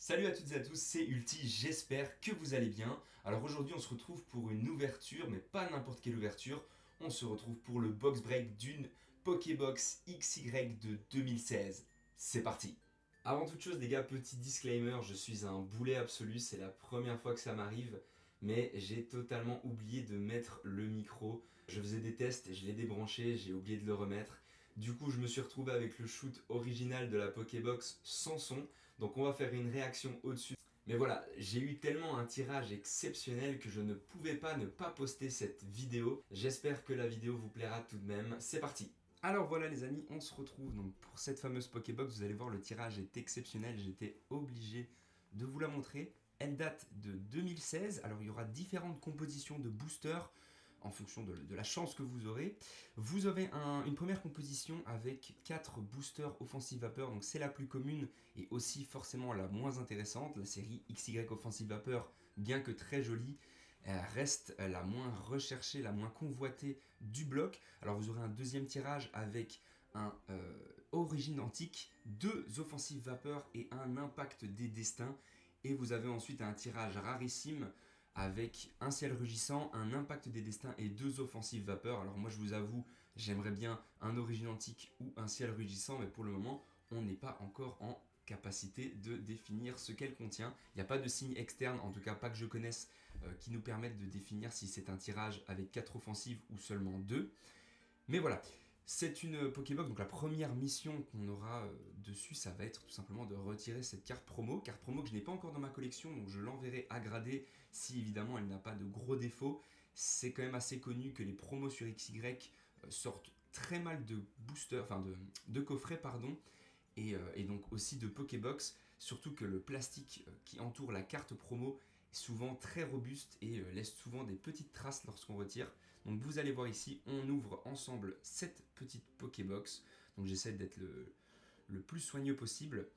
Salut à toutes et à tous, c'est Ulti, j'espère que vous allez bien. Alors aujourd'hui on se retrouve pour une ouverture, mais pas n'importe quelle ouverture. On se retrouve pour le box break d'une Pokébox XY de 2016. C'est parti. Avant toute chose les gars, petit disclaimer, je suis un boulet absolu, c'est la première fois que ça m'arrive. Mais j'ai totalement oublié de mettre le micro. Je faisais des tests, je l'ai débranché, j'ai oublié de le remettre. Du coup, je me suis retrouvé avec le shoot original de la Pokébox sans son. Donc on va faire une réaction au-dessus. Mais voilà, j'ai eu tellement un tirage exceptionnel que je ne pouvais pas ne pas poster cette vidéo. J'espère que la vidéo vous plaira tout de même. C'est parti. Alors voilà les amis, on se retrouve donc pour cette fameuse Pokébox. Vous allez voir, le tirage est exceptionnel. J'étais obligé de vous la montrer. Elle date de 2016. Alors il y aura différentes compositions de boosters en fonction de la chance que vous aurez. Vous aurez une première composition avec 4 boosters Offensive Vapeur, donc c'est la plus commune et aussi forcément la moins intéressante. La série XY Offensive Vapeur, bien que très jolie, reste la moins recherchée, la moins convoitée du bloc. Alors vous aurez un deuxième tirage avec un Origine Antique, 2 Offensive Vapeur et un Impact des Destins. Et vous avez ensuite un tirage rarissime avec un ciel rugissant, un impact des destins et 2 offensives vapeur. Alors moi je vous avoue, j'aimerais bien un origine antique ou un ciel rugissant, mais pour le moment, on n'est pas encore en capacité de définir ce qu'elle contient. Il n'y a pas de signe externe, en tout cas pas que je connaisse, qui nous permettent de définir si c'est un tirage avec 4 offensives ou seulement 2. Mais voilà, c'est une Pokébox, donc la première mission qu'on aura dessus, ça va être tout simplement de retirer cette carte promo que je n'ai pas encore dans ma collection, donc je l'enverrai à grader si évidemment elle n'a pas de gros défauts. C'est quand même assez connu que les promos sur XY sortent très mal de boosters, enfin de coffrets, pardon, et donc aussi de Pokébox, surtout que le plastique qui entoure la carte promo est souvent très robuste et laisse souvent des petites traces lorsqu'on retire. Donc vous allez voir ici, on ouvre ensemble cette petite Pokébox. Donc j'essaie d'être le plus soigneux possible.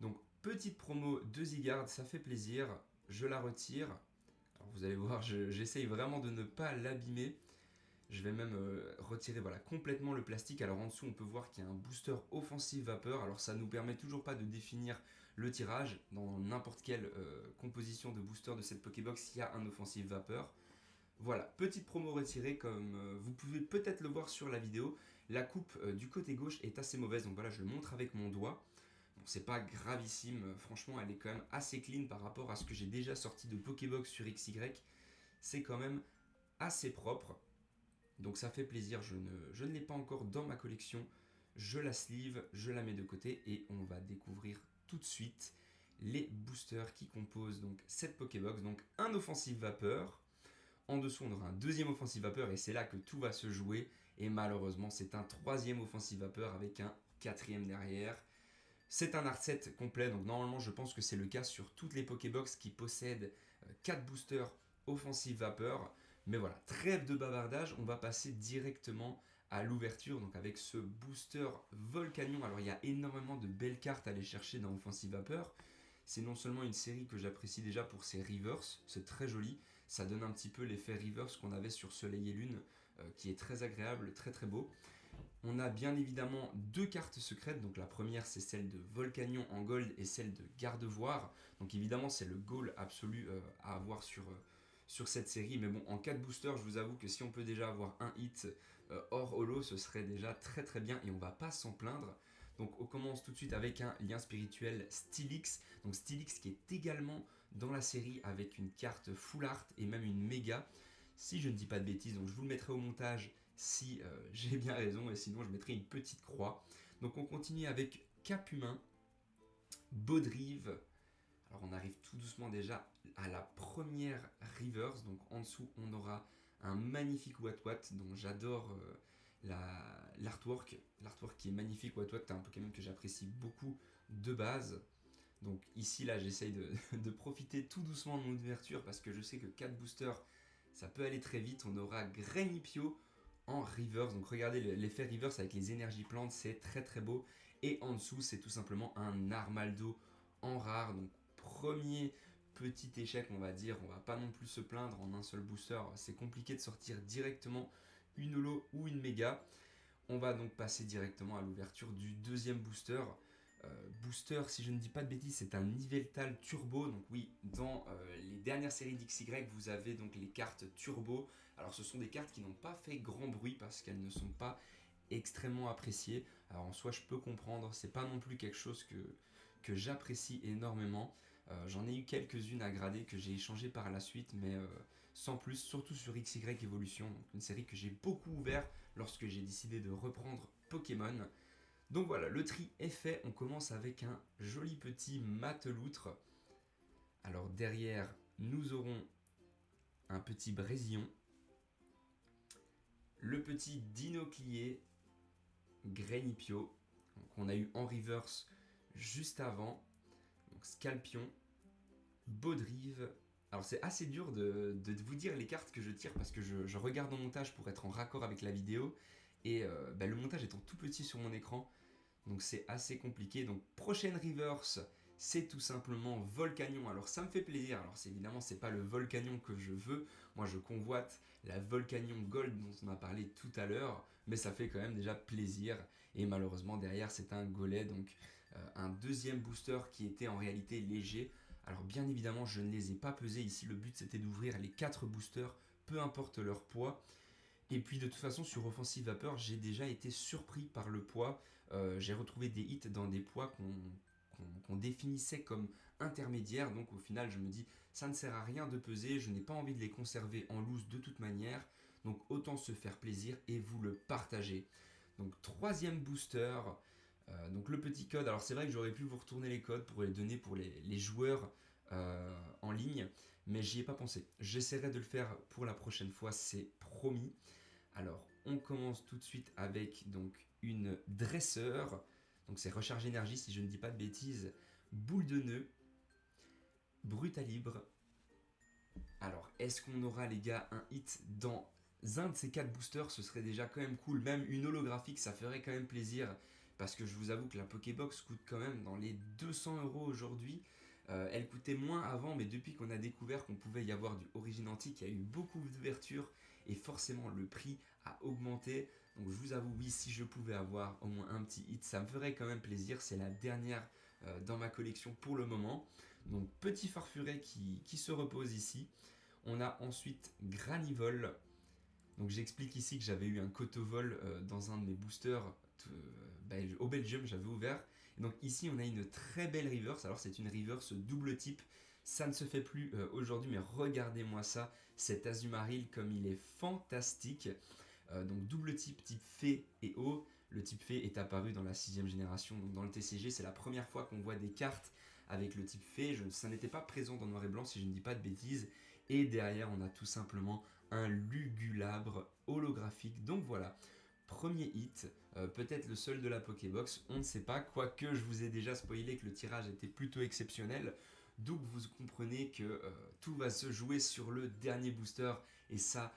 Donc petite promo de Zygarde, ça fait plaisir, je la retire. Alors vous allez voir, j'essaye vraiment de ne pas l'abîmer. Je vais même retirer voilà, complètement le plastique. Alors en dessous, on peut voir qu'il y a un booster offensive vapeur. Alors ça ne nous permet toujours pas de définir le tirage. Dans n'importe quelle composition de booster de cette Pokébox, il y a un offensive vapeur. Voilà, petite promo retirée comme vous pouvez peut-être le voir sur la vidéo. La coupe du côté gauche est assez mauvaise, donc voilà, je le montre avec mon doigt. Bon, c'est pas gravissime, franchement, elle est quand même assez clean par rapport à ce que j'ai déjà sorti de Pokébox sur XY. C'est quand même assez propre. Donc ça fait plaisir, je ne l'ai pas encore dans ma collection. Je la sleeve, je la mets de côté et on va découvrir tout de suite les boosters qui composent donc cette Pokébox. Donc un offensive vapeur. En dessous, on aura un deuxième offensive vapeur et c'est là que tout va se jouer. Et malheureusement, c'est un troisième offensive vapeur avec un quatrième derrière. C'est un art set complet, donc normalement je pense que c'est le cas sur toutes les Pokébox qui possèdent 4 boosters offensive vapeur. Mais voilà, trêve de bavardage, on va passer directement à l'ouverture, donc avec ce booster Volcanion. Alors il y a énormément de belles cartes à aller chercher dans Offensive Vapeur. C'est non seulement une série que j'apprécie déjà pour ses reverse, c'est très joli, ça donne un petit peu l'effet reverse qu'on avait sur Soleil et Lune, qui est très agréable, très très beau. On a bien évidemment 2 cartes secrètes, donc la première c'est celle de Volcanion en gold et celle de Gardevoir. Donc évidemment c'est le goal absolu à avoir sur cette série, mais bon en 4 boosters je vous avoue que si on peut déjà avoir un hit hors holo ce serait déjà très très bien et on va pas s'en plaindre. Donc on commence tout de suite avec un lien spirituel Steelix, donc Steelix qui est également dans la série avec une carte full art et même une méga, si je ne dis pas de bêtises, donc je vous le mettrai au montage si j'ai bien raison, et sinon je mettrai une petite croix. Donc on continue avec Cap Humain, Baudrive. Alors on arrive tout doucement déjà à la première reverse, donc en dessous on aura un magnifique Watwat dont j'adore l'artwork. L'artwork qui est magnifique, Watwat c'est un Pokémon que j'apprécie beaucoup de base. Donc ici là j'essaye de profiter tout doucement de mon ouverture parce que je sais que 4 boosters ça peut aller très vite. On aura Greninpio en reverse, donc regardez l'effet reverse avec les énergies plantes, c'est très très beau. Et en dessous c'est tout simplement un Armaldo en rare, donc premier petit échec on va dire, on va pas non plus se plaindre en un seul booster, c'est compliqué de sortir directement une holo ou une méga. On va donc passer directement à l'ouverture du deuxième booster. booster, si je ne dis pas de bêtises, c'est un Yveltal Turbo. Donc oui, dans les dernières séries d'XY, vous avez donc les cartes Turbo. Alors ce sont des cartes qui n'ont pas fait grand bruit parce qu'elles ne sont pas extrêmement appréciées. Alors en soi, je peux comprendre, c'est pas non plus quelque chose que j'apprécie énormément. J'en ai eu quelques-unes à grader que j'ai échangées par la suite, mais sans plus, surtout sur XY Evolution, donc une série que j'ai beaucoup ouvert lorsque j'ai décidé de reprendre Pokémon. Donc voilà, le tri est fait, on commence avec un joli petit mateloutre. Alors derrière, nous aurons un petit Brésillon, le petit Dinoclier, Grenipio, qu'on a eu en reverse juste avant, donc Scalpion, Baudrive. Alors c'est assez dur de vous dire les cartes que je tire parce que je regarde en montage pour être en raccord avec la vidéo et le montage étant tout petit sur mon écran, donc c'est assez compliqué. Donc prochaine reverse, c'est tout simplement Volcanion. Alors ça me fait plaisir. Alors évidemment c'est pas le Volcanion que je veux. Moi je convoite la Volcanion Gold dont on a parlé tout à l'heure, mais ça fait quand même déjà plaisir. Et malheureusement derrière c'est un Gollet, donc un deuxième booster qui était en réalité léger. Alors bien évidemment je ne les ai pas pesés ici. Le but c'était d'ouvrir les 4 boosters, peu importe leur poids. Et puis de toute façon sur Offensive Vapeur, j'ai déjà été surpris par le poids. J'ai retrouvé des hits dans des poids qu'on définissait comme intermédiaires. Donc au final, je me dis, ça ne sert à rien de peser, je n'ai pas envie de les conserver en loose de toute manière. Donc autant se faire plaisir et vous le partager. Donc troisième booster, donc le petit code. Alors c'est vrai que j'aurais pu vous retourner les codes pour les donner pour les joueurs en ligne, mais j'y ai pas pensé. J'essaierai de le faire pour la prochaine fois, c'est promis. Alors, on commence tout de suite avec donc une dresseur. Donc c'est recharge énergie si je ne dis pas de bêtises. Boule de nœud. Brutalibre. Alors, est-ce qu'on aura les gars un hit dans un de ces 4 boosters? Ce serait déjà quand même cool. Même une holographique, ça ferait quand même plaisir. Parce que je vous avoue que la Pokébox coûte quand même dans les 200 € aujourd'hui. Elle coûtait moins avant, mais depuis qu'on a découvert qu'on pouvait y avoir du Origin Antique, il y a eu beaucoup d'ouvertures et forcément le prix a augmenté. Donc je vous avoue, oui, si je pouvais avoir au moins un petit hit, ça me ferait quand même plaisir. C'est la dernière dans ma collection pour le moment. Donc petit farfuret qui se repose ici. On a ensuite Granivol. Donc j'explique ici que j'avais eu un Cotovol dans un de mes boosters au Belgium, j'avais ouvert. Et donc ici on a une très belle reverse. Alors c'est une reverse double type. Ça ne se fait plus aujourd'hui, mais regardez-moi ça. Cet Azumarill comme il est fantastique. Donc double type, type Fée et Eau. Le type Fée est apparu dans la 6ème génération, donc dans le TCG. C'est la première fois qu'on voit des cartes avec le type Fée. Ça n'était pas présent dans Noir et Blanc si je ne dis pas de bêtises. Et derrière on a tout simplement un Lugulabre holographique. Donc voilà, premier hit, peut-être le seul de la Pokébox, on ne sait pas, quoique je vous ai déjà spoilé que le tirage était plutôt exceptionnel. Donc vous comprenez que tout va se jouer sur le dernier booster et ça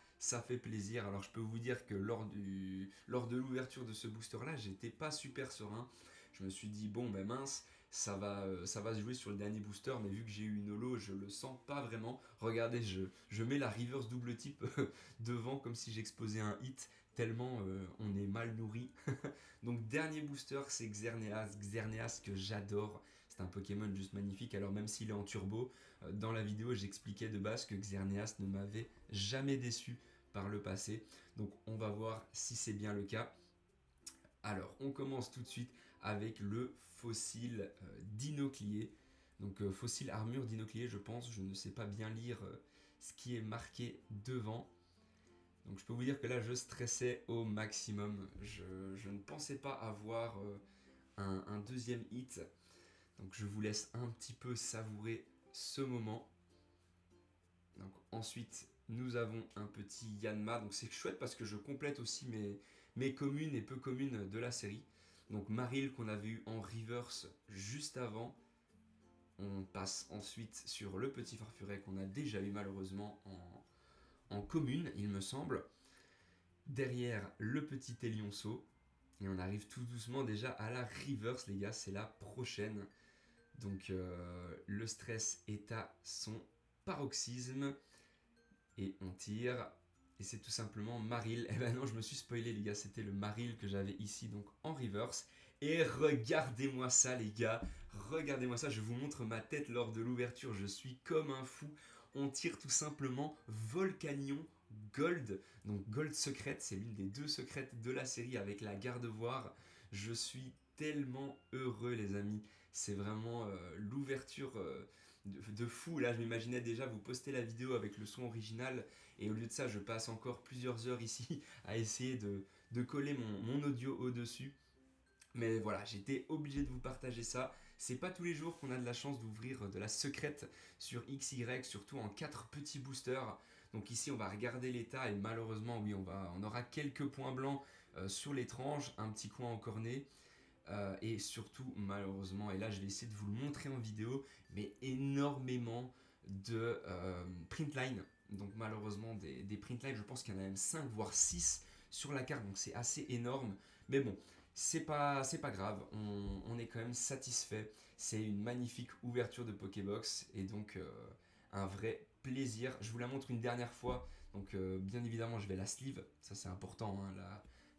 fait plaisir. Alors je peux vous dire que lors de l'ouverture de ce booster là, j'étais pas super serein. Je me suis dit bon ben mince, ça va se jouer sur le dernier booster, mais vu que j'ai eu une holo, je le sens pas vraiment. Regardez, je mets la reverse double type devant comme si j'exposais un hit, tellement on est mal nourri. Donc dernier booster, c'est Xerneas que j'adore. C'est un Pokémon juste magnifique. Alors même s'il est en turbo, dans la vidéo j'expliquais de base que Xerneas ne m'avait jamais déçu par le passé. Donc on va voir si c'est bien le cas. Alors on commence tout de suite avec le fossile Dinoclier. Donc fossile armure Dinoclier je pense. Je ne sais pas bien lire ce qui est marqué devant. Donc je peux vous dire que là je stressais au maximum. Je ne pensais pas avoir un deuxième hit. Donc je vous laisse un petit peu savourer ce moment. Donc ensuite nous avons un petit Yanma. Donc c'est chouette parce que je complète aussi mes communes et peu communes de la série. Donc Marill qu'on avait eu en reverse juste avant. On passe ensuite sur le petit Farfuret qu'on a déjà eu malheureusement en commune il me semble. Derrière le petit Elionceau. Et on arrive tout doucement déjà à la reverse les gars, c'est la prochaine. Donc le stress est à son paroxysme. Et on tire. Et c'est tout simplement Marill. Eh ben non, je me suis spoilé les gars, c'était le Marill que j'avais ici donc en reverse. Et regardez-moi ça les gars, regardez-moi ça, je vous montre ma tête lors de l'ouverture, je suis comme un fou. On tire tout simplement Volcanion Gold, donc Gold secrète, c'est l'une des 2 secrètes de la série avec la Gardevoir. Je suis tellement heureux les amis, c'est vraiment l'ouverture de fou. Là je m'imaginais déjà vous poster la vidéo avec le son original et au lieu de ça je passe encore plusieurs heures ici à essayer de coller mon audio au-dessus. Mais voilà, j'étais obligé de vous partager ça. C'est pas tous les jours qu'on a de la chance d'ouvrir de la secrète sur XY, surtout en 4 petits boosters. Donc ici, on va regarder l'état et malheureusement, oui, on aura quelques points blancs sur les tranches, un petit coin encorné. Et surtout, malheureusement, et là je vais essayer de vous le montrer en vidéo, mais énormément de print line. Donc malheureusement, des print line, je pense qu'il y en a même 5 voire 6 sur la carte, donc c'est assez énorme. Mais bon, c'est pas grave, on est quand même satisfait. C'est une magnifique ouverture de Pokébox et donc un vrai plaisir. Je vous la montre une dernière fois. Donc bien évidemment, je vais la sleeve, ça c'est important, hein,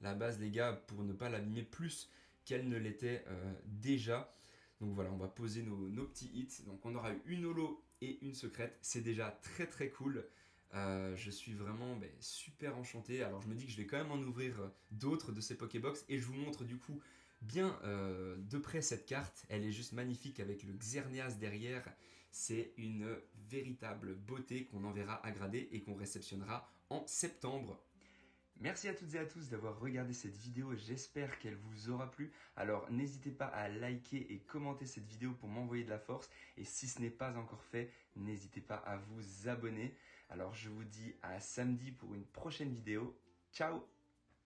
la base les gars, pour ne pas l'abîmer plus qu'elle ne l'était déjà. Donc voilà, on va poser nos petits hits. Donc on aura eu une holo et une secrète. C'est déjà très très cool. Je suis vraiment super enchanté. Alors je me dis que je vais quand même en ouvrir d'autres de ces Pokébox et je vous montre du coup bien de près cette carte. Elle est juste magnifique avec le Xerneas derrière. C'est une véritable beauté qu'on enverra à grader et qu'on réceptionnera en septembre. Merci à toutes et à tous d'avoir regardé cette vidéo, j'espère qu'elle vous aura plu. Alors n'hésitez pas à liker et commenter cette vidéo pour m'envoyer de la force. Et si ce n'est pas encore fait, n'hésitez pas à vous abonner. Alors je vous dis à samedi pour une prochaine vidéo. Ciao!